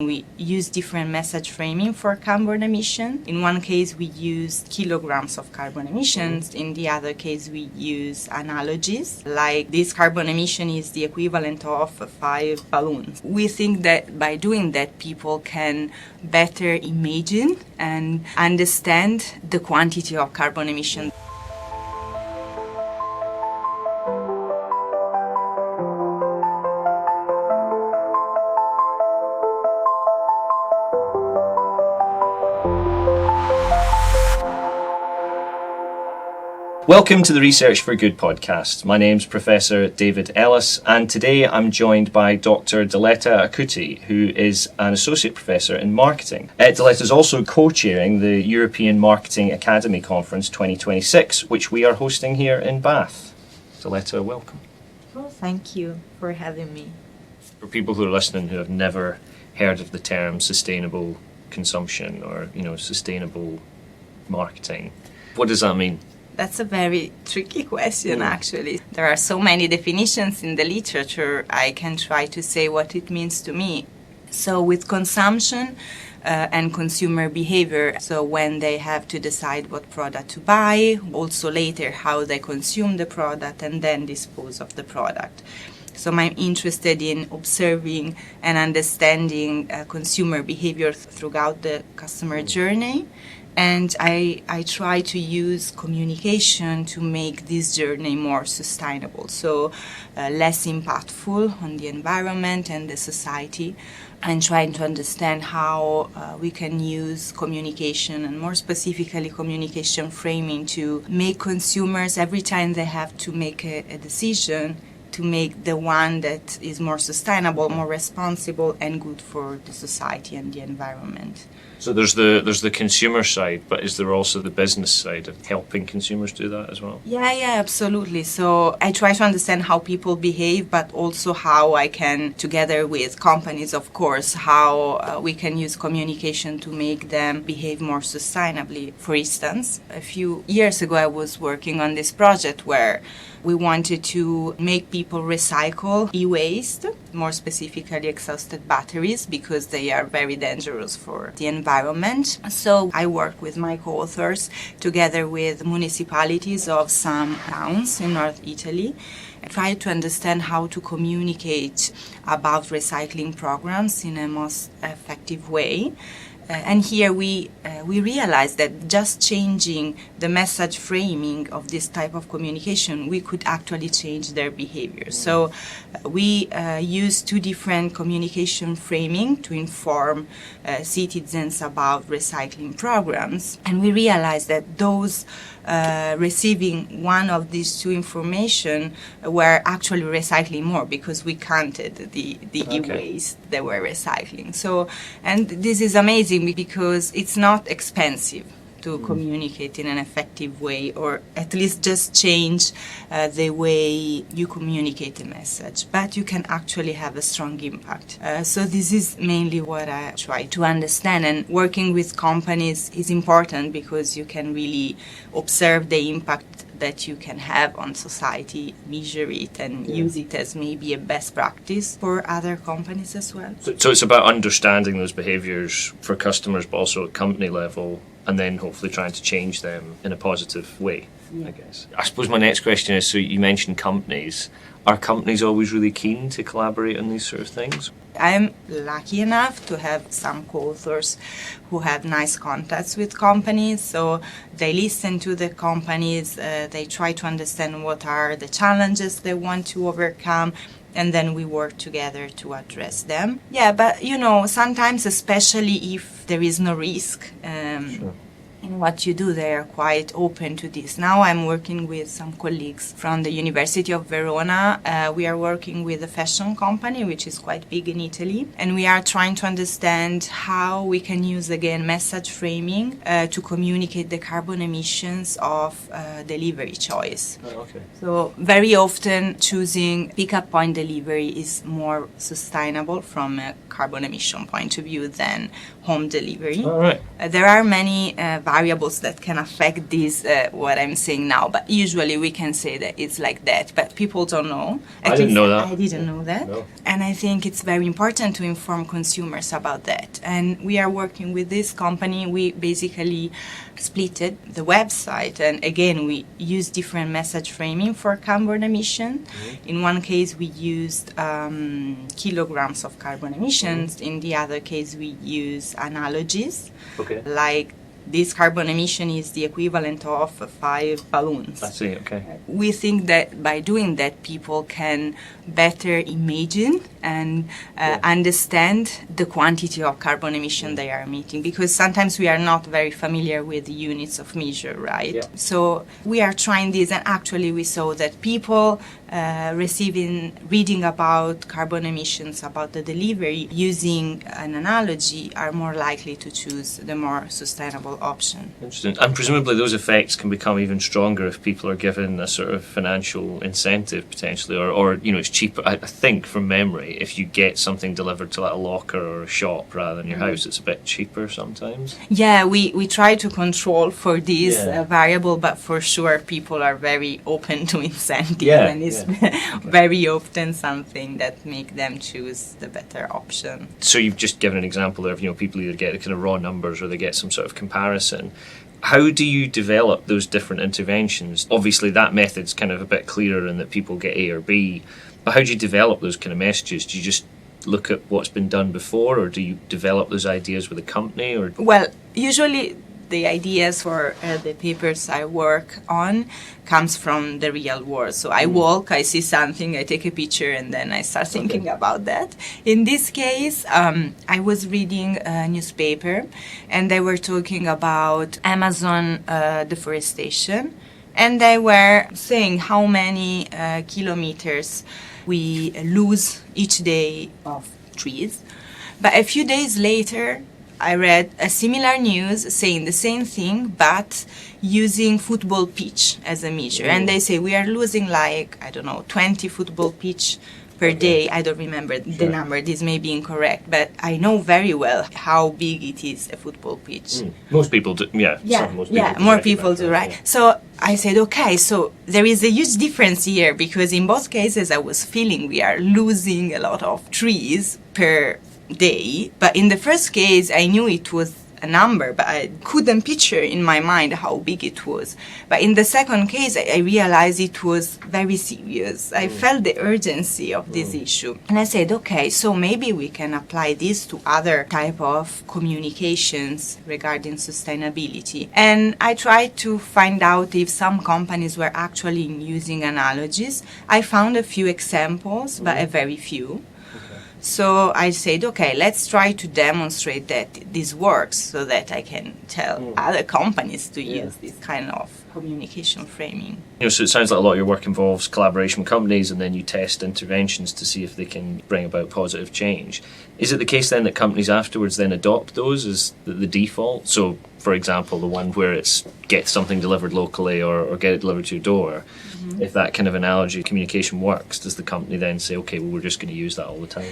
We use different message framing for carbon emission. In one case, we use kilograms of carbon emissions. In the other case, we use analogies, like this carbon emission is the equivalent of 5 balloons. We think that by doing that, people can better imagine and understand the quantity of carbon emission. Welcome to the Research for Good podcast. My name's Professor David Ellis, and today I'm joined by Dr Diletta Acuti, who is an Associate Professor in Marketing. Diletta is also co-chairing the European Marketing Academy Conference 2026, which we are hosting here in Bath. Diletta, welcome. Well, thank you for having me. For people who are listening who have never heard of the term sustainable consumption or, sustainable marketing, what does that mean? That's a very tricky question, actually. There are so many definitions in the literature, I can try to say what it means to me. So with consumption and consumer behavior, so when they have to decide what product to buy, also later how they consume the product and then dispose of the product. So I'm interested in observing and understanding consumer behavior throughout the customer journey. And I try to use communication to make this journey more sustainable, so less impactful on the environment and the society, and trying to understand how we can use communication, and more specifically communication framing, to make consumers, every time they have to make a decision, to make the one that is more sustainable, more responsible, and good for the society and the environment. So there's the consumer side, but is there also the business side of helping consumers do that as well? Yeah, absolutely. So I try to understand how people behave, but also how I can, together with companies, of course, how we can use communication to make them behave more sustainably. For instance, a few years ago, I was working on this project where we wanted to make people recycle e-waste, more specifically exhausted batteries, because they are very dangerous for the environment. So I worked with my co-authors together with municipalities of some towns in North Italy. I tried to understand how to communicate about recycling programs in a most effective way. And here we realized that just changing the message framing of this type of communication, we could actually change their behavior. So we used two different communication framing to inform citizens about recycling programs. And we realized that those receiving one of these two information were actually recycling more, because we counted the e-waste they were recycling. So, and this is amazing because it's not expensive to communicate in an effective way, or at least just change the way you communicate a message, but you can actually have a strong impact. So this is mainly what I try to understand, and working with companies is important because you can really observe the impact that you can have on society, measure it, and use it as maybe a best practice for other companies as well. So it's about understanding those behaviours for customers, but also at company level, and then hopefully trying to change them in a positive way, I guess. I suppose my next question is, so you mentioned companies. Are companies always really keen to collaborate on these sort of things? I'm lucky enough to have some co-authors who have nice contacts with companies, so they listen to the companies, they try to understand what are the challenges they want to overcome, and then we work together to address them. Yeah, but sometimes, especially if there is no risk, in what you do, they are quite open to this. Now I'm working with some colleagues from the University of Verona. We are working with a fashion company, which is quite big in Italy, and we are trying to understand how we can use, again, message framing to communicate the carbon emissions of delivery choice. So very often choosing pick-up point delivery is more sustainable from a carbon emission point of view than home delivery. All right. There are many variables that can affect this, what I'm saying now. But usually we can say that it's like that, but people don't know. I didn't know that. I didn't know that. No. And I think it's very important to inform consumers about that. And we are working with this company. We basically splitted the website, and again we use different message framing for carbon emission. In one case we used kilograms of carbon emissions. In the other case we use analogies. Okay. Like this carbon emission is the equivalent of 5 balloons. I see, okay. We think that by doing that, people can better imagine and understand the quantity of carbon emission they are emitting, because sometimes we are not very familiar with the units of measure, right? Yeah. So we are trying this, and actually we saw that people reading about carbon emissions, about the delivery, using an analogy, are more likely to choose the more sustainable option. Interesting. And presumably those effects can become even stronger if people are given a sort of financial incentive potentially, or it's cheaper. I think from memory, if you get something delivered to like a locker or a shop rather than your house, it's a bit cheaper sometimes. Yeah, we try to control for this variable, but for sure people are very open to incentive, and it's very often something that make them choose the better option. So you've just given an example there of people either get kind of raw numbers or they get some sort of comparison. How do you develop those different interventions? Obviously that method's kind of a bit clearer in that people get A or B, but how do you develop those kind of messages? Do you just look at what's been done before, or do you develop those ideas with a company? Or well, usually the ideas for the papers I work on comes from the real world. So I walk, I see something, I take a picture, and then I start thinking about that. In this case, I was reading a newspaper, and they were talking about Amazon deforestation, and they were saying how many kilometers we lose each day of trees. But a few days later, I read a similar news saying the same thing, but using football pitch as a measure. And they say we are losing 20 football pitch per day. I don't remember the number. This may be incorrect, but I know very well how big it is, a football pitch. Most people do, more people do, right? Yeah. So I said, okay, so there is a huge difference here, because in both cases I was feeling we are losing a lot of trees per day, but in the first case I knew it was a number, but I couldn't picture in my mind how big it was. But in the second case I realized it was very serious. I felt the urgency of this issue, and I said, okay, so maybe we can apply this to other type of communications regarding sustainability. And I tried to find out if some companies were actually using analogies. I found a few examples, but a very few. So I said, okay, let's try to demonstrate that this works, so that I can tell other companies to use this kind of communication framing. So it sounds like a lot of your work involves collaboration with companies, and then you test interventions to see if they can bring about positive change. Is it the case then that companies afterwards then adopt those as the default? So, for example, the one where it's get something delivered locally or get it delivered to your door, if that kind of analogy communication works, does the company then say, okay, well, we're just going to use that all the time?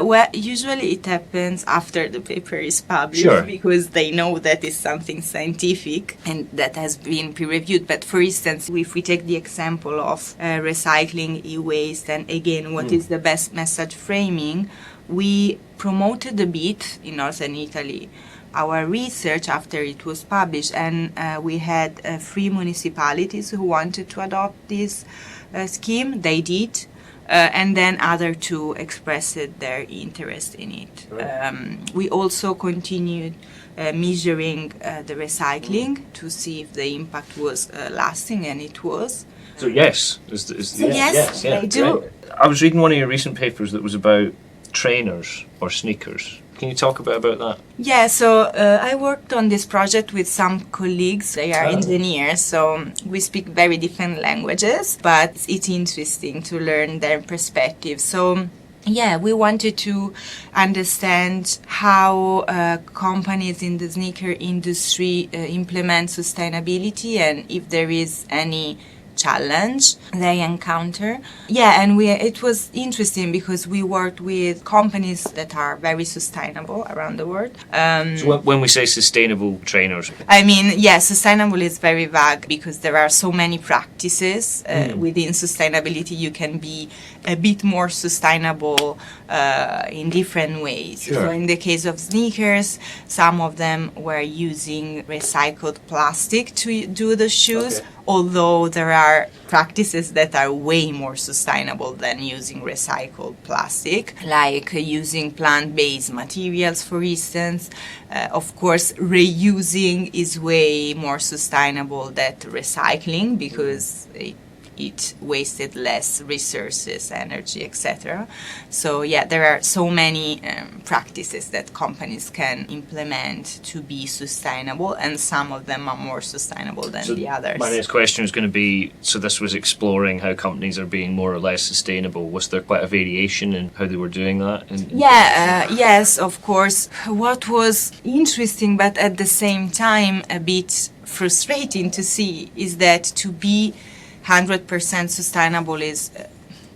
Well, usually it happens after the paper is published, because they know that it's something scientific and that has been peer-reviewed. But for instance, if we take the example of recycling e-waste, and again, what is the best message framing, we promoted a bit in northern Italy our research after it was published, and we had 3 municipalities who wanted to adopt this scheme. They did, and then other 2 expressed their interest in it. We also continued measuring the recycling to see if the impact was lasting, and it was. So yes, yes, they do. Right. I was reading one of your recent papers that was about trainers or sneakers. Can you talk about that? Yeah, so I worked on this project with some colleagues. They are engineers, so we speak very different languages, but it's interesting to learn their perspective. So yeah, we wanted to understand how companies in the sneaker industry implement sustainability, and if there is any challenge they encounter. Yeah, and it was interesting because we worked with companies that are very sustainable around the world. So when we say sustainable trainers, I mean, yeah, sustainable is very vague because there are so many practices within sustainability. You can be a bit more sustainable in different ways. Sure. So in the case of sneakers, some of them were using recycled plastic to do the shoes, although there are practices that are way more sustainable than using recycled plastic, like using plant-based materials, for instance. Of course, reusing is way more sustainable than recycling because it wasted less resources, energy, etc. So yeah, there are so many practices that companies can implement to be sustainable, and some of them are more sustainable than the others. My next question is going to be, so this was exploring how companies are being more or less sustainable. Was there quite a variation in how they were doing that? Yes, of course. What was interesting, but at the same time a bit frustrating to see, is that to be 100% sustainable is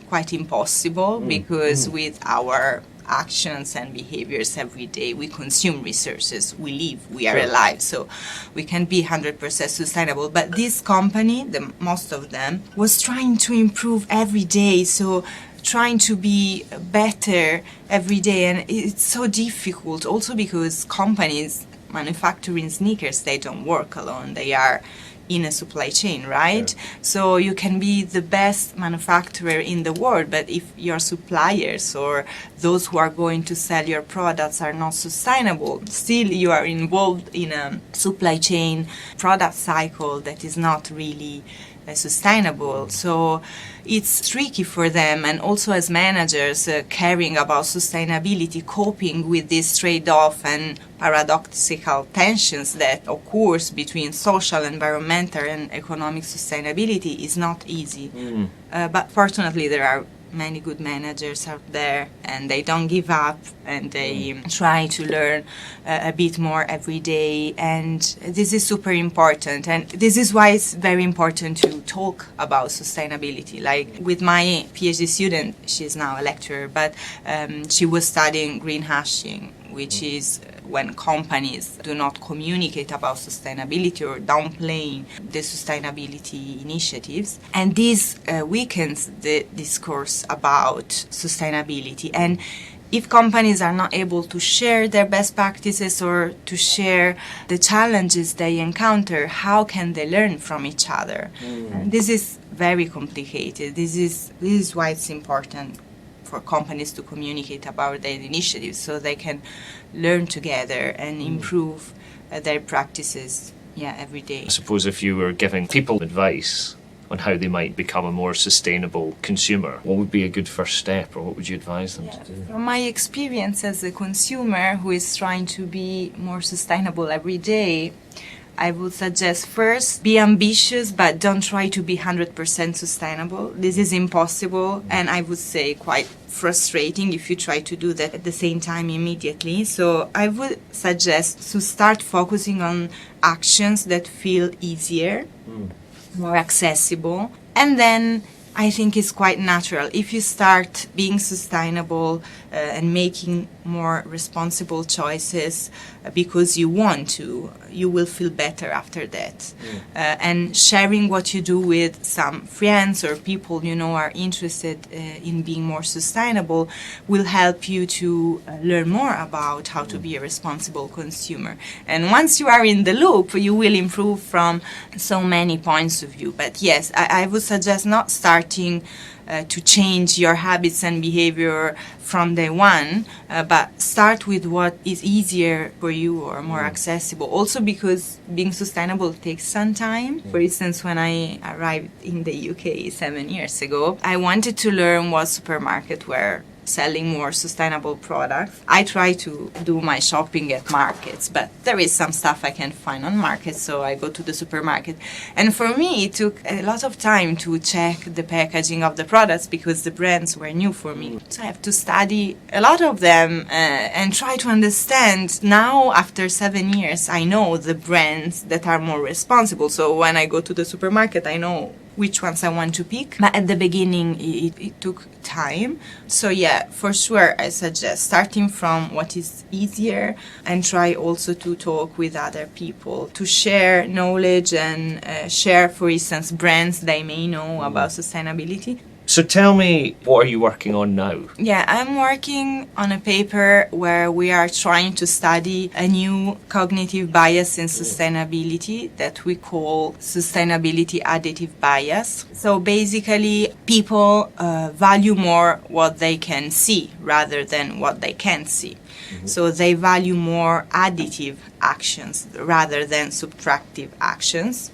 quite impossible because with our actions and behaviors every day we consume resources, we live, we are alive, so we can be 100% sustainable. But this company, most of them, was trying to improve every day, so trying to be better every day, and it's so difficult also because companies manufacturing sneakers, they don't work alone, they are in a supply chain, right? Yeah. So you can be the best manufacturer in the world, but if your suppliers or those who are going to sell your products are not sustainable, still you are involved in a supply chain product cycle that is not really sustainable. So it's tricky for them, and also as managers caring about sustainability, coping with this trade-off and paradoxical tensions that occurs between social, environmental and economic sustainability is not easy. But fortunately there are many good managers out there, and they don't give up, and they try to learn a bit more every day, and this is super important, and this is why it's very important to talk about sustainability. Like with my PhD student, she's now a lecturer, but she was studying greenhushing, which is when companies do not communicate about sustainability or downplaying the sustainability initiatives. And this weakens the discourse about sustainability. And if companies are not able to share their best practices or to share the challenges they encounter, how can they learn from each other? And this is very complicated. This is why it's important for companies to communicate about their initiatives so they can learn together and improve their practices every day. I suppose if you were giving people advice on how they might become a more sustainable consumer, what would be a good first step, or what would you advise them to do? From my experience as a consumer who is trying to be more sustainable every day, I would suggest first, be ambitious, but don't try to be 100% sustainable. This is impossible, and I would say quite frustrating if you try to do that at the same time immediately. So I would suggest to start focusing on actions that feel easier, more accessible, and then I think it's quite natural. If you start being sustainable and making more responsible choices because you want to, you will feel better after that. And sharing what you do with some friends or people you know are interested in being more sustainable will help you to learn more about how to be a responsible consumer. And once you are in the loop, you will improve from so many points of view. But yes, I would suggest not starting to change your habits and behavior from day one, but start with what is easier for you or more accessible. Also because being sustainable takes some time. For instance, when I arrived in the UK 7 years ago, I wanted to learn what supermarkets were selling more sustainable products. I try to do my shopping at markets, but there is some stuff I can find on markets, so I go to the supermarket. And for me, it took a lot of time to check the packaging of the products because the brands were new for me. So I have to study a lot of them and try to understand. Now, after 7 years, I know the brands that are more responsible. So when I go to the supermarket, I know which ones I want to pick. But at the beginning, it took time. So yeah, for sure, I suggest starting from what is easier and try also to talk with other people, to share knowledge and share, for instance, brands they may know about sustainability. So tell me, what are you working on now? Yeah, I'm working on a paper where we are trying to study a new cognitive bias in sustainability that we call sustainability additive bias. So basically, people value more what they can see rather than what they can't see. So they value more additive actions rather than subtractive actions.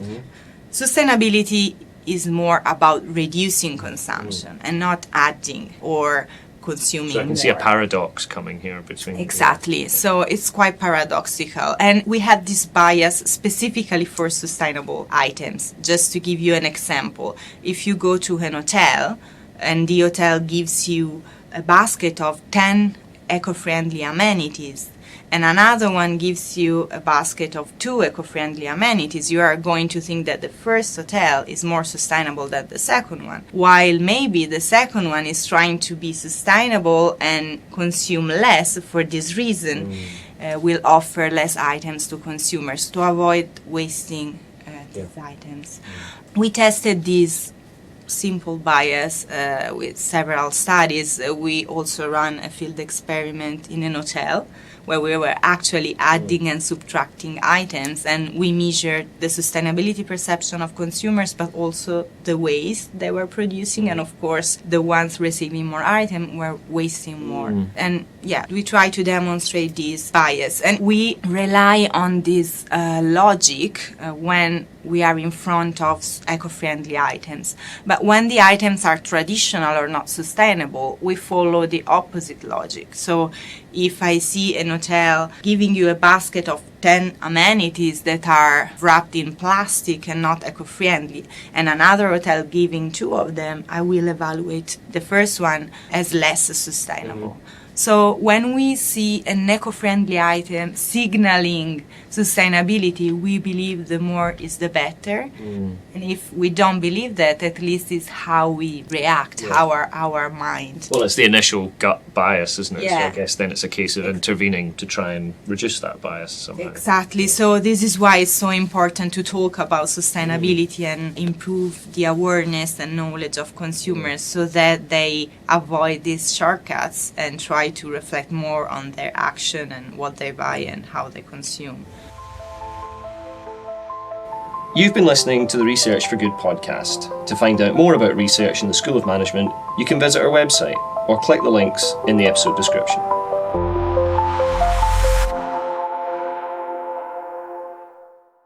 Sustainability is more about reducing consumption and not adding or consuming So I can more. see a paradox coming here between... Exactly. So it's quite paradoxical. And we have this bias specifically for sustainable items. Just to give you an example, if you go to an hotel and the hotel gives you a basket of 10 eco-friendly amenities, and another one gives you a basket of 2 eco-friendly amenities, you are going to think that the first hotel is more sustainable than the second one, while maybe the second one is trying to be sustainable and consume less. For this reason, will offer less items to consumers to avoid wasting these items. We tested this simple bias with several studies. We also ran a field experiment in an hotel where we were actually adding and subtracting items, and we measured the sustainability perception of consumers, but also the waste they were producing, and of course the ones receiving more items were wasting more. And yeah, we try to demonstrate this bias, and we rely on this logic when we are in front of eco-friendly items. But when the items are traditional or not sustainable, we follow the opposite logic. So if I see an hotel giving you a basket of 10 amenities that are wrapped in plastic and not eco-friendly, and another hotel giving 2 of them, I will evaluate the first one as less sustainable. So when we see an eco-friendly item signaling sustainability, we believe the more is the better. And if we don't believe that, at least it's how we react, how our mind. Well, it's the initial gut bias, isn't it? Yeah. So I guess then it's a case of intervening to try and reduce that bias somehow. Exactly. So this is why it's so important to talk about sustainability and improve the awareness and knowledge of consumers so that they avoid these shortcuts and try to reflect more on their action and what they buy and how they consume. You've been listening to the Research for Good podcast. To find out more about research in the School of Management, you can visit our website or click the links in the episode description.